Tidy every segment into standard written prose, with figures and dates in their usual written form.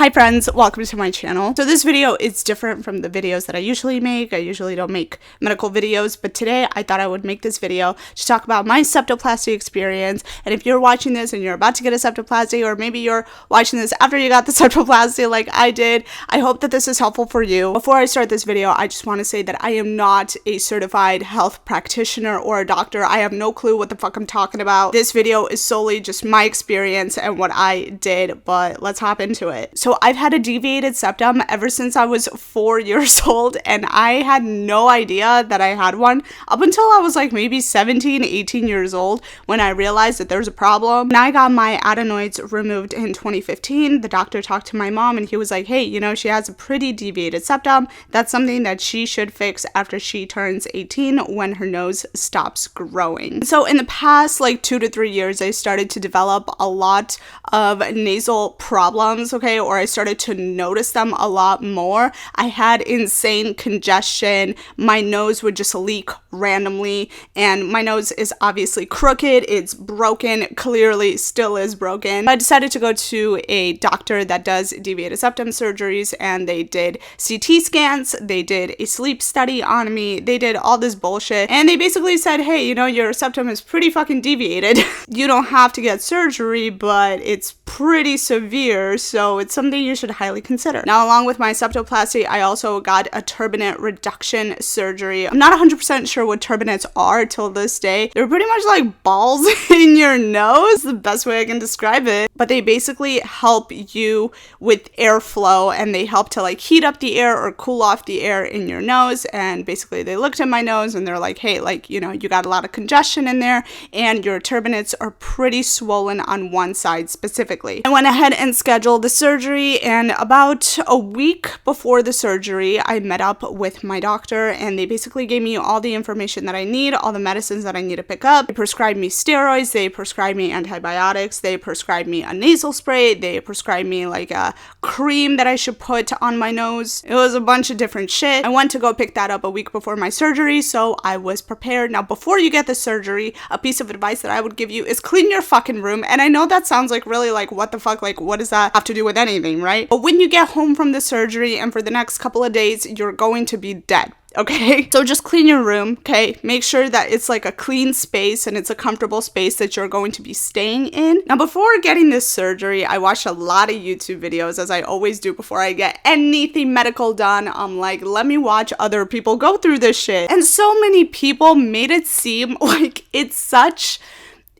Hi friends, welcome to my channel. So this video is different from the videos that I usually make. I usually don't make medical videos, but today I thought I would make this video to talk about my septoplasty experience. And if you're watching this and you're about to get a septoplasty, or maybe you're watching this after you got the septoplasty like I did, I hope that this is helpful for you. Before I start this video, I just want to say that I am not a certified health practitioner or a doctor. I have no clue what the fuck I'm talking about. This video is solely just my experience and what I did, but let's hop into it. So I've had a deviated septum ever since I was 4 years old, and I had no idea that I had one up until I was like maybe 17, 18 years old when I realized that there's a problem. When I got my adenoids removed in 2015, the doctor talked to my mom and he was like, hey, you know, she has a pretty deviated septum. That's something that she should fix after she turns 18 when her nose stops growing. So in the past like 2 to 3 years, I started to develop a lot of nasal problems, okay, or I started to notice them a lot more. I had insane congestion. My nose would just leak randomly, and my nose is obviously crooked. It's broken, clearly still is broken. I decided to go to a doctor that does deviated septum surgeries, and they did CT scans, they did a sleep study on me, they did all this bullshit, and they basically said, hey, you know, your septum is pretty fucking deviated. You don't have to get surgery, but it's pretty severe, so it's something you should highly consider. Now, along with my septoplasty, I also got a turbinate reduction surgery. I'm not 100% sure what turbinates are till this day. They're pretty much like balls in your nose, the best way I can describe it. But they basically help you with airflow, and they help to like heat up the air or cool off the air in your nose. And basically they looked at my nose and they're like, hey, like, you know, you got a lot of congestion in there and your turbinates are pretty swollen on one side specifically. I went ahead and scheduled the surgery, and about a week before the surgery, I met up with my doctor, and they basically gave me all the information that I need, all the medicines that I need to pick up. They prescribed me steroids, they prescribed me antibiotics, they prescribed me a nasal spray, they prescribed me like a cream that I should put on my nose. It was a bunch of different shit. I went to go pick that up a week before my surgery, so I was prepared. Now, before you get the surgery, a piece of advice that I would give you is clean your fucking room. And I know that sounds like really like, what the fuck, like what does that have to do with anything, right? But when you get home from the surgery and for the next couple of days, you're going to be dead. Okay, so just clean your room, okay? Make sure that it's like a clean space and it's a comfortable space that you're going to be staying in. Now, before getting this surgery, I watched a lot of YouTube videos, as I always do before I get anything medical done. I'm like, let me watch other people go through this shit. And so many people made it seem like it's such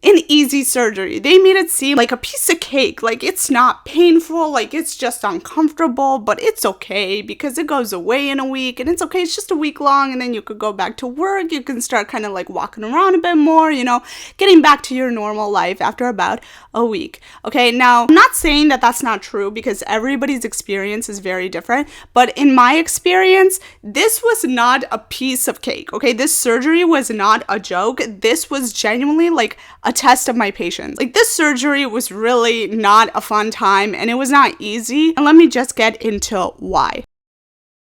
an easy surgery. They made it seem like a piece of cake, like it's not painful, like it's just uncomfortable, but it's okay because it goes away in a week, and it's okay, it's just a week long, and then you could go back to work, you can start kind of like walking around a bit more, you know, getting back to your normal life after about a week. Okay, now I'm not saying that that's not true because everybody's experience is very different, but in my experience, this was not a piece of cake, okay? This surgery was not a joke. This was genuinely like a test of my patience. Like, this surgery was really not a fun time, and it was not easy. And let me just get into why.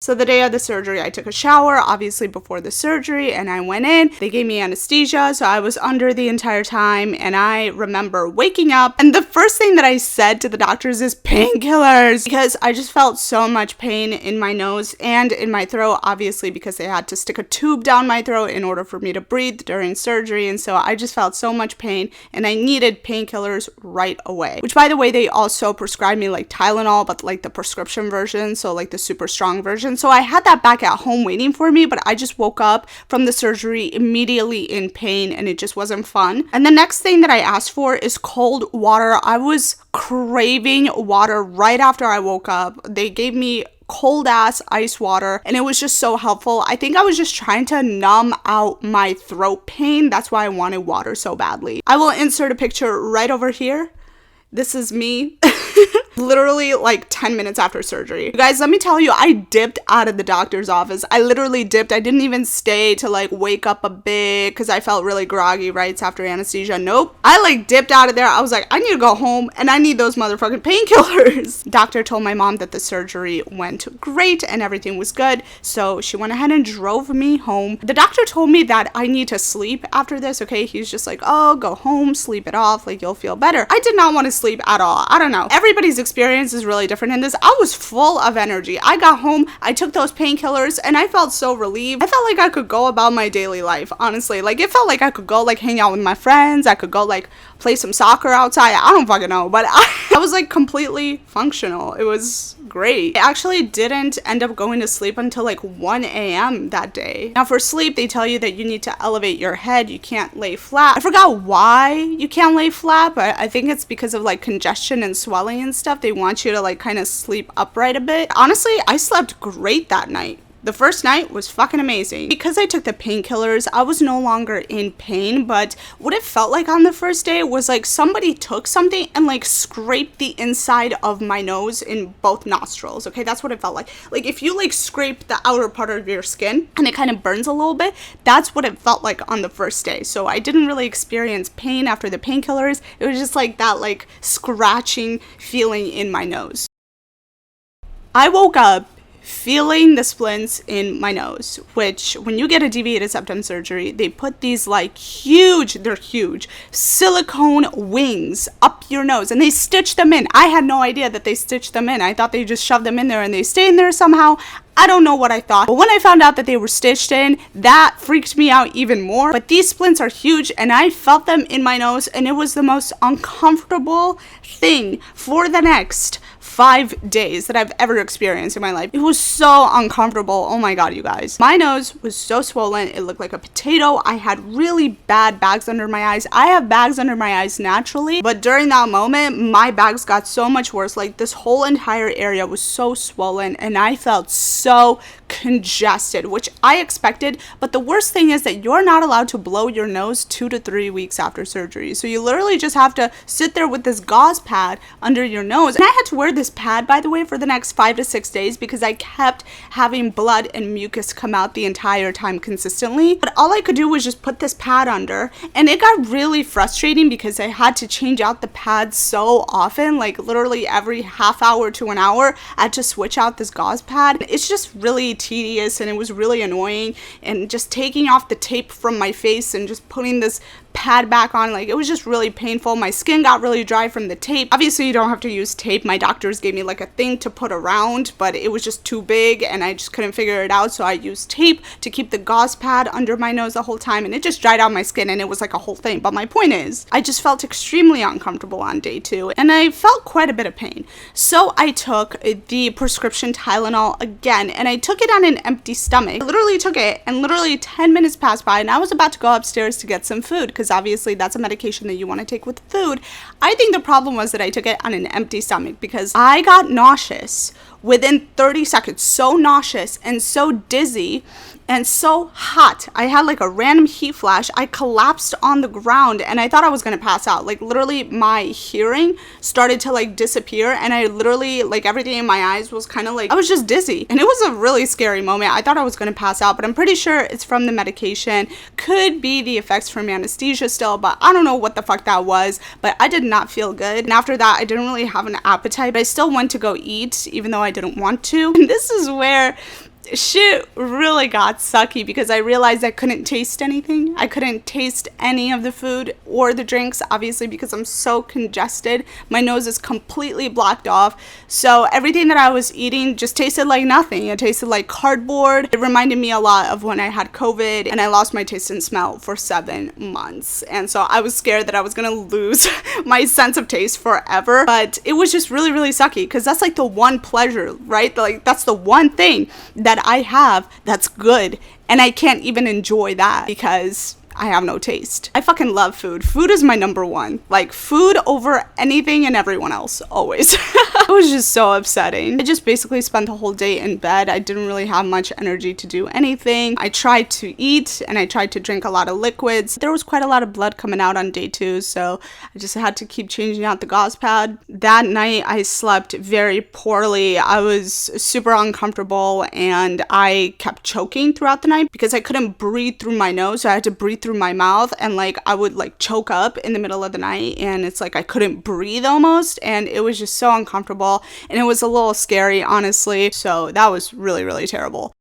So the day of the surgery, I took a shower, obviously before the surgery, and I went in. They gave me anesthesia, so I was under the entire time, and I remember waking up, and the first thing that I said to the doctors is painkillers, because I just felt so much pain in my nose and in my throat, obviously because they had to stick a tube down my throat in order for me to breathe during surgery, and so I just felt so much pain, and I needed painkillers right away. Which, by the way, they also prescribed me like Tylenol, but like the prescription version, so like the super strong version. So I had that back at home waiting for me, but I just woke up from the surgery immediately in pain, and it just wasn't fun. And the next thing that I asked for is cold water. I was craving water right after I woke up. They gave me cold ass ice water, and it was just so helpful. I think I was just trying to numb out my throat pain. That's why I wanted water so badly. I will insert a picture right over here. This is me. Literally like 10 minutes after surgery. You guys, let me tell you, I dipped out of the doctor's office. I literally dipped. I didn't even stay to like wake up a bit because I felt really groggy right after anesthesia. Nope. I like dipped out of there. I was like, I need to go home and I need those motherfucking painkillers. Doctor told my mom that the surgery went great and everything was good. So she went ahead and drove me home. The doctor told me that I need to sleep after this. Okay. He's just like, oh, go home, sleep it off. Like, you'll feel better. I did not want to sleep at all. I don't know. Everybody's experience is really different in this. I was full of energy. I got home, I took those painkillers, and I felt so relieved. I felt like I could go about my daily life, honestly. Like, it felt like I could go, like, hang out with my friends. I could go, like, play some soccer outside. I don't fucking know, but I was, like, completely functional. It was great. I actually didn't end up going to sleep until like 1 a.m. that day. Now for sleep, they tell you that you need to elevate your head. You can't lay flat. I forgot why you can't lay flat, but I think it's because of like congestion and swelling and stuff. They want you to like kind of sleep upright a bit. Honestly, I slept great that night. The first night was fucking amazing. Because I took the painkillers, I was no longer in pain, but what it felt like on the first day was like somebody took something and like scraped the inside of my nose in both nostrils, okay? That's what it felt like. Like if you like scrape the outer part of your skin and it kind of burns a little bit, that's what it felt like on the first day. So I didn't really experience pain after the painkillers. It was just like that like scratching feeling in my nose. I woke up feeling the splints in my nose, which when you get a deviated septum surgery, they put these like they're huge silicone wings up your nose and they stitch them in. I had no idea that they stitched them in. I thought they just shoved them in there and they stay in there somehow. I don't know what I thought, but when I found out that they were stitched in, that freaked me out even more. But these splints are huge and I felt them in my nose and it was the most uncomfortable thing for the next 5 days that I've ever experienced in my life. It was so uncomfortable. Oh my god, you guys. My nose was so swollen. It looked like a potato. I had really bad bags under my eyes. I have bags under my eyes naturally, but during that moment, my bags got so much worse. Like this whole entire area was so swollen and I felt so congested, which I expected. But the worst thing is that you're not allowed to blow your nose 2 to 3 weeks after surgery. So you literally just have to sit there with this gauze pad under your nose. And I had to wear this pad, by the way, for the next 5 to 6 days because I kept having blood and mucus come out the entire time consistently. But all I could do was just put this pad under, and it got really frustrating because I had to change out the pad so often, like literally every half hour to an hour I had to switch out this gauze pad. It's just really tedious and it was really annoying, and just taking off the tape from my face and just putting this pad back on, like it was just really painful. My skin got really dry from the tape. Obviously you don't have to use tape. My doctors gave me like a thing to put around, but it was just too big and I just couldn't figure it out, so I used tape to keep the gauze pad under my nose the whole time, and it just dried out my skin and it was like a whole thing. But my point is, I just felt extremely uncomfortable on day 2 and I felt quite a bit of pain. So I took the prescription Tylenol again, and I took it on an empty stomach. I literally took it and literally 10 minutes passed by and I was about to go upstairs to get some food because obviously that's a medication that you want to take with food. I think the problem was that I took it on an empty stomach because I got nauseous within 30 seconds. So nauseous and so dizzy and so hot. I had like a random heat flash. I collapsed on the ground and I thought I was gonna pass out. Like literally my hearing started to like disappear and I literally, like everything in my eyes was kind of like, I was just dizzy. And it was a really scary moment. I thought I was gonna pass out, but I'm pretty sure it's from the medication. Could be the effects from anesthesia still, but I don't know what the fuck that was. But I did not feel good. And after that, I didn't really have an appetite, but I still went to go eat even though I didn't want to. And this is where shit really got sucky because I realized I couldn't taste anything. I couldn't taste any of the food or the drinks, obviously, because I'm so congested. My nose is completely blocked off. So everything that I was eating just tasted like nothing. It tasted like cardboard. It reminded me a lot of when I had COVID and I lost my taste and smell for 7 months. And so I was scared that I was gonna lose my sense of taste forever. But it was just really, really sucky because that's like the one pleasure, right? Like that's the one thing that I have that's good, and I can't even enjoy that because I have no taste. I fucking love food. Food is my number one. Like food over anything and everyone else, always. It was just so upsetting. I just basically spent the whole day in bed. I didn't really have much energy to do anything. I tried to eat and I tried to drink a lot of liquids. There was quite a lot of blood coming out on day 2, so I just had to keep changing out the gauze pad. That night I slept very poorly. I was super uncomfortable and I kept choking throughout the night because I couldn't breathe through my nose, so I had to breathe through my mouth, and like I would like choke up in the middle of the night and it's like I couldn't breathe almost, and it was just so uncomfortable and it was a little scary, honestly. So that was really, really terrible.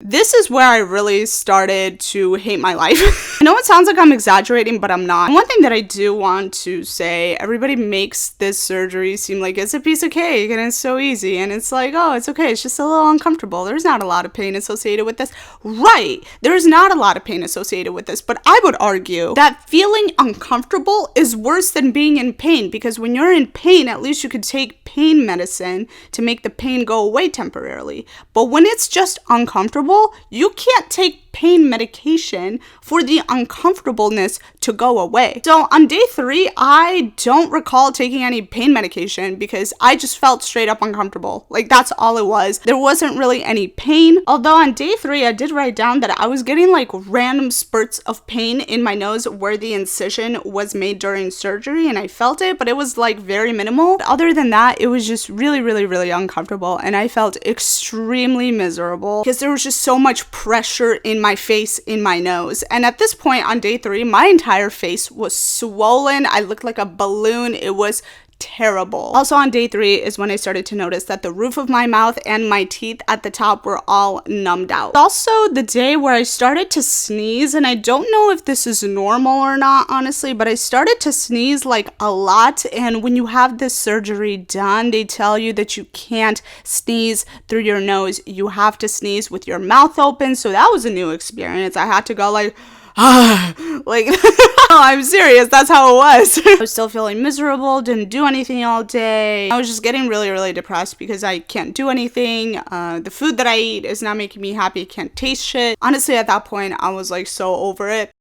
This is where I really started to hate my life. I know it sounds like I'm exaggerating, but I'm not. And one thing that I do want to say, everybody makes this surgery seem like it's a piece of cake and it's so easy. And it's like, oh, it's okay. It's just a little uncomfortable. There's not a lot of pain associated with this. Right. There's not a lot of pain associated with this. But I would argue that feeling uncomfortable is worse than being in pain, because when you're in pain, at least you could take pain medicine to make the pain go away temporarily. But when it's just uncomfortable, you can't take pain medication for the uncomfortableness to go away. So on day 3, I don't recall taking any pain medication because I just felt straight up uncomfortable. Like, that's all it was. There wasn't really any pain. Although on day 3, I did write down that I was getting like random spurts of pain in my nose where the incision was made during surgery, and I felt it, but it was like very minimal. Other than that, it was just really, really, really uncomfortable, and I felt extremely miserable because there was just so much pressure in my face, in my nose. And at this point on day 3, my entire face was swollen. I looked like a balloon. It was terrible. Also on day 3 is when I started to notice that the roof of my mouth and my teeth at the top were all numbed out. Also the day where I started to sneeze, and I don't know if this is normal or not, honestly, but I started to sneeze like a lot. And when you have this surgery done, they tell you that you can't sneeze through your nose. You have to sneeze with your mouth open. So that was a new experience. I had to go like, like, no, I'm serious, that's how it was. I was still feeling miserable, didn't do anything all day. I was just getting really, really depressed because I can't do anything. The food that I eat is not making me happy, can't taste shit. Honestly, at that point, I was like so over it.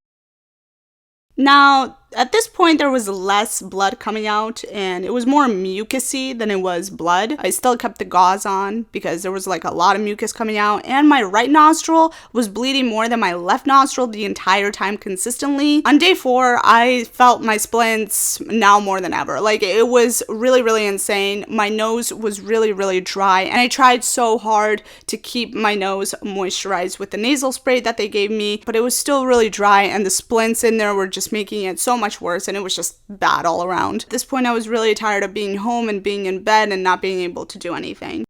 Now, at this point, there was less blood coming out, and it was more mucusy than it was blood. I still kept the gauze on because there was like a lot of mucus coming out, and my right nostril was bleeding more than my left nostril the entire time consistently. On day 4, I felt my splints now more than ever. Like, it was really, really insane. My nose was really, really dry, and I tried so hard to keep my nose moisturized with the nasal spray that they gave me, but it was still really dry, and the splints in there were just making it so much worse, and it was just bad all around. At this point, I was really tired of being home and being in bed and not being able to do anything.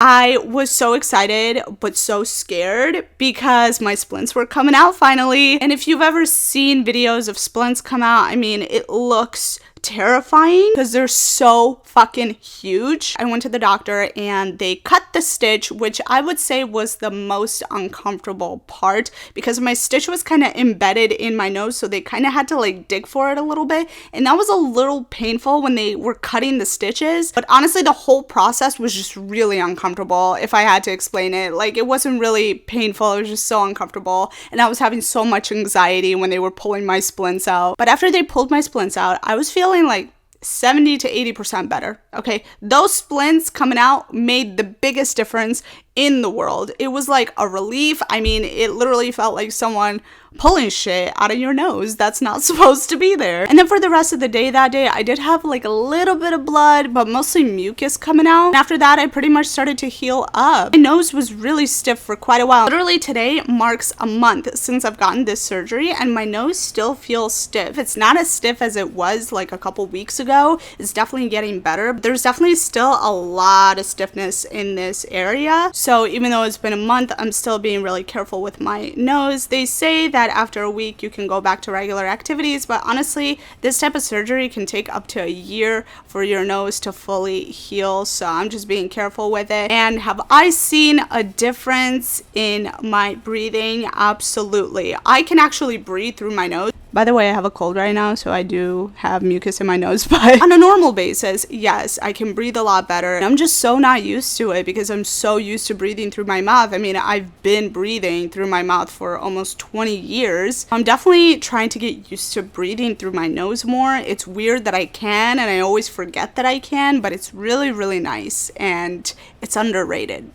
I was so excited but so scared because my splints were coming out finally. And if you've ever seen videos of splints come out, I mean, it looks terrifying because they're so fucking huge. I went to the doctor and they cut the stitch, which I would say was the most uncomfortable part because my stitch was kind of embedded in my nose, so they kind of had to like dig for it a little bit, and that was a little painful when they were cutting the stitches. But honestly, the whole process was just really uncomfortable. If I had to explain it, like, it wasn't really painful, it was just so uncomfortable, and I was having so much anxiety when they were pulling my splints out. But after they pulled my splints out, I was feeling like 70 to 80% better. Okay, those splints coming out made the biggest difference in the world. It was like a relief. I mean, it literally felt like someone pulling shit out of your nose that's not supposed to be there. And then for the rest of the day that day, I did have like a little bit of blood, but mostly mucus coming out. And after that, I pretty much started to heal up. My nose was really stiff for quite a while. Literally today marks a month since I've gotten this surgery, and my nose still feels stiff. It's not as stiff as it was like a couple weeks ago. It's definitely getting better, but there's definitely still a lot of stiffness in this area. So even though it's been a month, I'm still being really careful with my nose. They say that after a week you can go back to regular activities, but honestly, this type of surgery can take up to a year for your nose to fully heal, so I'm just being careful with it. And have I seen a difference in my breathing? Absolutely. I can actually breathe through my nose. By the way, I have a cold right now, so I do have mucus in my nose, but on a normal basis, yes, I can breathe a lot better. I'm just so not used to it because I'm so used to breathing through my mouth. I mean, I've been breathing through my mouth for almost 20 years. I'm definitely trying to get used to breathing through my nose more. It's weird that I can, and I always forget that I can, but it's really, really nice, and it's underrated.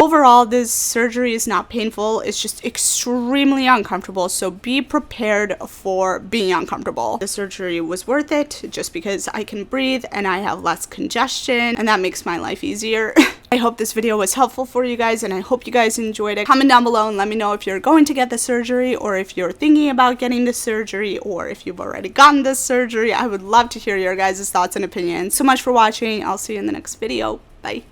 Overall, this surgery is not painful. It's just extremely uncomfortable, so be prepared for being uncomfortable. The surgery was worth it just because I can breathe and I have less congestion, and that makes my life easier. I hope this video was helpful for you guys, and I hope you guys enjoyed it. Comment down below and let me know if you're going to get the surgery, or if you're thinking about getting the surgery, or if you've already gotten this surgery. I would love to hear your guys' thoughts and opinions. So much for watching. I'll see you in the next video. Bye.